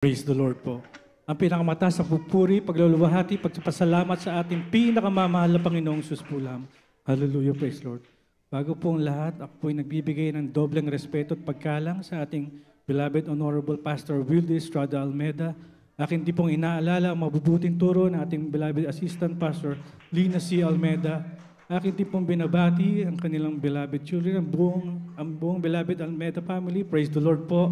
Praise the Lord po. Ang pinakamataas na pupuri, pagluluwahati, pagpasalamat sa ating pinakamamahal na Panginoong Sus po lang. Hallelujah, praise Lord. Bago po ang lahat, ako po'y nagbibigay ng dobleng respeto at pagkalang sa ating beloved Honorable Pastor Wildy Estrada Almeda. Akin din pong inaalala ang mabubuting turo ng ating beloved Assistant Pastor Lina C. Almeda. Akin din pong binabati ang kanilang beloved children, ang buong beloved Almeda family. Praise the Lord po.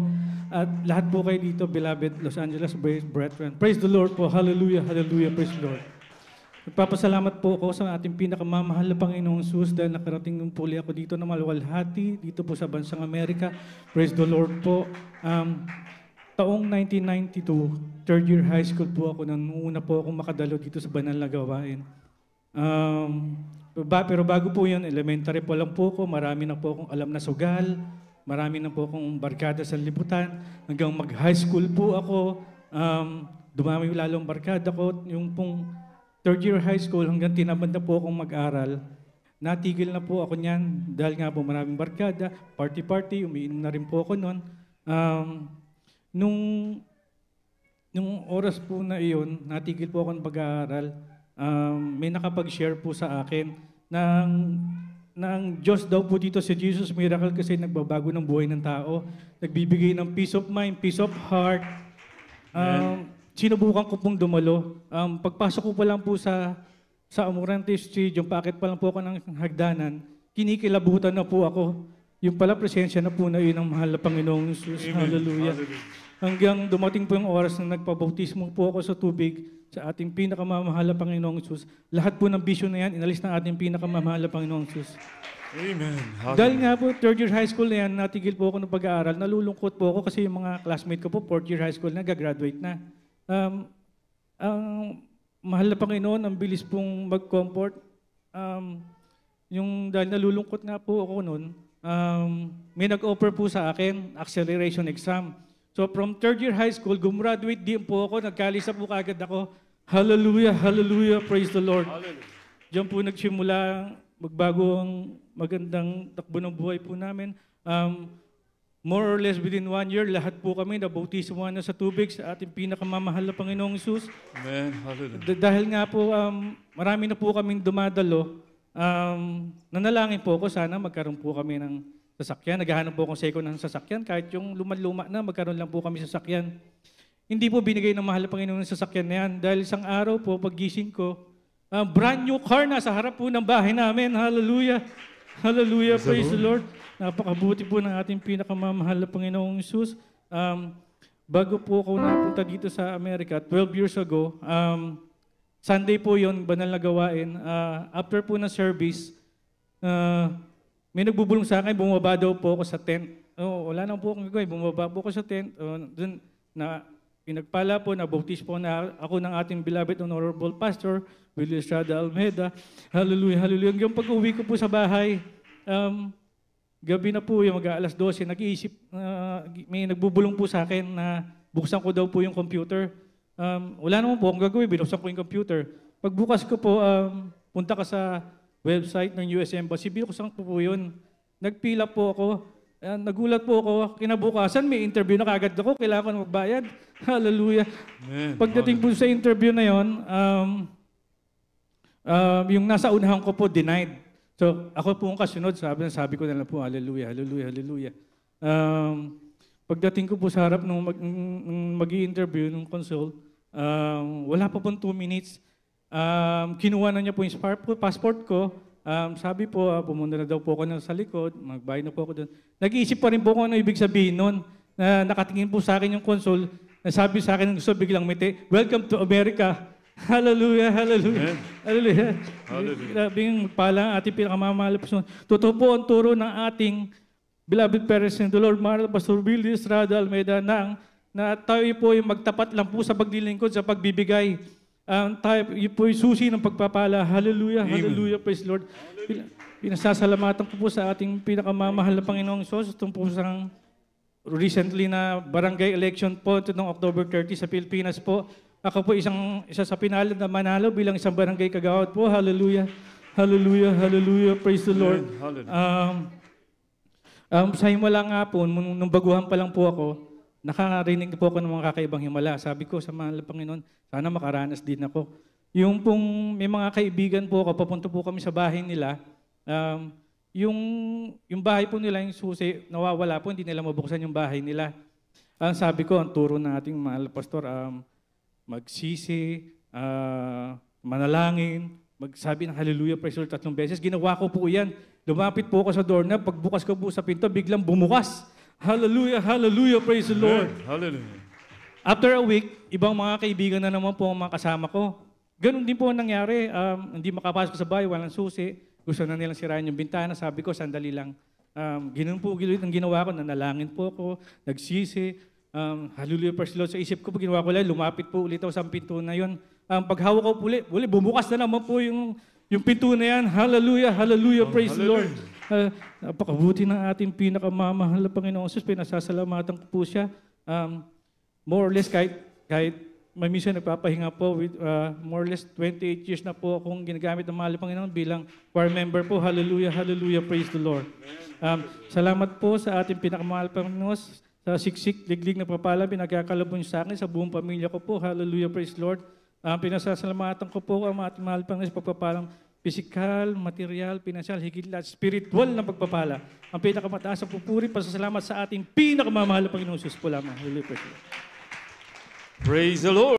At lahat po kayo dito, beloved Los Angeles brethren. Praise the Lord po. Hallelujah, hallelujah, praise the Lord. Nagpapasalamat po ako sa ating pinakamamahal na Panginoong Jesus dahil nakarating ng puli ako dito na maluwalhati, dito po sa bansang Amerika. Praise the Lord po. Taong 1992, third year high school po ako, nang una po akong makadalo dito sa banal na gawain. Pero bago po yun, elementary po lang po ako, marami na po akong alam na sugal, marami na po akong barkada sa liputan. Hanggang mag-high school po ako, dumami lalong barkada ko. Yung pong third year high school, hanggang tinamad na po akong mag-aral. Natigil na po ako niyan dahil nga po maraming barkada, party-party, umiinom na rin po ako noon. Nung oras po na iyon, natigil po ako ng pag-aaral. May nakapag-share po sa akin ng Diyos daw po dito si Jesus Miracle kasi nagbabago ng buhay ng tao. Nagbibigay ng peace of mind, peace of heart. Sinubukan ko pong dumalo. Pagpasok ko pa lang po sa Amorante Street, yung packet pa lang po ako ng hagdanan, kinikilabutan na po ako. Yung pala presensya na po na yun ang mahal na Panginoong Jesus. Hallelujah. Hanggang dumating po yung oras na nagpabautismo po ako sa tubig sa ating pinakamamahal na Panginoong Jesus. Lahat po ng vision na yan, inalis ng ating pinakamamahal na Panginoong Jesus. Amen. Dahil nga po, third year high school na yan, natigil po ako ng pag-aaral. Nalulungkot po ako kasi yung mga classmate ko po, fourth year high school na, gagraduate na. Ang mahal na Panginoon, ang bilis pong mag-comfort. Dahil nalulungkot nga po ako noon, may nag-offer po sa akin, acceleration exam. So from third year high school, gumraduate din po ako, nagkalisa po kagad ako. Hallelujah, hallelujah, praise the Lord. Hallelujah. Diyan po nagsimula magbago ang magandang takbo ng buhay po namin. More or less within 1 year, lahat po kami nabautismo na sa tubig sa ating pinakamamahal na Panginoong Jesus. Amen, hallelujah. Dahil nga po, marami na po kaming dumadalo, nanalangin po ako, sana magkaroon po kami ng sasakyan. Naghahanap po akong second ng sasakyan. Kahit yung luma-luma na, magkaroon lang po kami sasakyan. Hindi po binigay ng mahal na Panginoon ng sasakyan na yan. Dahil isang araw po, paggising ko, brand new car na sa harap po ng bahay namin. Hallelujah. Hallelujah. Praise the Lord. Napakabuti po ng ating pinakamamahal na Panginoong Jesus. Bago po ako napunta dito sa Amerika, 12 years ago, Sunday po yon, banal na gawain. After po na service, may nagbubulong sa akin, bumaba daw po ako sa tent. Wala nang po akong gagawin, bumaba po ako sa tent. Doon na pinagpala po, nabautis po na ako ng ating beloved Honorable Pastor, Wildy Estrada Almeda. Hallelujah, hallelujah. Hanggang pag-uwi ko po sa bahay, gabi na po, yung mag-aalas 12, nag-iisip, may nagbubulong po sa akin na buksan ko daw po yung computer. Wala naman po akong gagawin, binuksan ko yung computer. Pagbukas ko po, punta ka sa website ng US Embassy, binuksan ko po yun. Nagpila po ako. Nagulat po ako. Kinabukasan, may interview na kagad ako. Kailangan ko na magbayad. Hallelujah. Amen. Pagdating po sa interview na yon, yung nasa unahan ko po, denied. So, ako po ang kasunod, sabi ko na lang po, hallelujah, hallelujah, hallelujah. Pagdating ko po sa harap nung mag-i-interview, nung console, wala pa pong 2 minutes. Kinuha na niya po yung passport ko. Sabi po, pumunta na daw po ako sa likod, magbayad na po ako doon. Nag-iisip pa rin po kung ano ibig sabihin nun. Nakatingin po sa akin yung console, sabi sa akin, gusto biglang miti, welcome to America. Hallelujah, hallelujah. Hallelujah. Hallelujah. Grabe yung magpala ang ating pinakamamahal. Totoo po ang turo ng ating beloved parents in the Lord, Mahal Pastor Wildy Estrada Almeda, na tayo po yung magtapat lang po sa paglilingkod, sa pagbibigay. Tayo po yung susi ng pagpapala. Hallelujah, amen. Hallelujah, praise Lord. Pinasasalamatan ko po sa ating pinakamamahal na Panginoong Diyos. Itong po sa recently na barangay election po noong October 30 sa Pilipinas po. Ako po isa sa pinalad na manalo bilang isang barangay kagawad po. Hallelujah, hallelujah, hallelujah, praise the Lord. Sa himala nga po, nung baguhan pa lang po ako, nakarinig po ako ng mga kakaibang himala. Sabi ko sa mahal na Panginoon, sana makaranas din ako. Yung pong may mga kaibigan po ako, papunta po kami sa bahay nila, yung bahay po nila, yung susi, nawawala po, hindi nila mabuksan yung bahay nila. Ang sabi ko, ang turo ng ating mahal na pastor, magsisi, manalangin, magsabi ng hallelujah, praise the Lord 3 beses. Ginawa ko po yan. Lumapit po ako sa doorknob, pagbukas ko po sa pinto, biglang bumukas. Hallelujah, hallelujah, praise the Lord. Hallelujah. After a week, ibang mga kaibigan na naman po ang mga kasama ko. Ganun din po ang nangyari. Hindi makapasok sa bahay, walang susi. Gusto na nilang sirain yung bintana. Sabi ko, sandali lang. Ganun po ang ginawa ko. Nanalangin po ako, nagsisi. Hallelujah, praise the Lord. Sa isip ko, pag ginawa ko lang, lumapit po ulit ako sa pinto na yun. Paghawak ko po ulit, bumukas na naman po yung pinto na yan. Hallelujah, hallelujah, praise the Lord. Napakabuti ng ating pinakamamahal na Panginoon Jesus. Pinasasalamatan ko po siya. More or less, kahit may minsan nagpapahinga po, with more or less 28 years na po akong ginagamit ng mahal na Panginoon bilang choir member po. Hallelujah, hallelujah, praise the Lord. Salamat po sa ating pinakamahal Panginoon. Sa siksik, liglig na papala, pinagkakalabon sa akin, sa buong pamilya ko po. Hallelujah, praise the Lord. Pinasasalamatan ko po ang ating mahal Panginoon sa pagpapalang physical, material, financial, higit lahat, spiritual na pagpapala. Ang pinakamataas sa pupuri, pasasalamat sa ating pinakamamahal na Panginoon Jesus po lamang. Hallelujah, praise the Lord. Praise the Lord.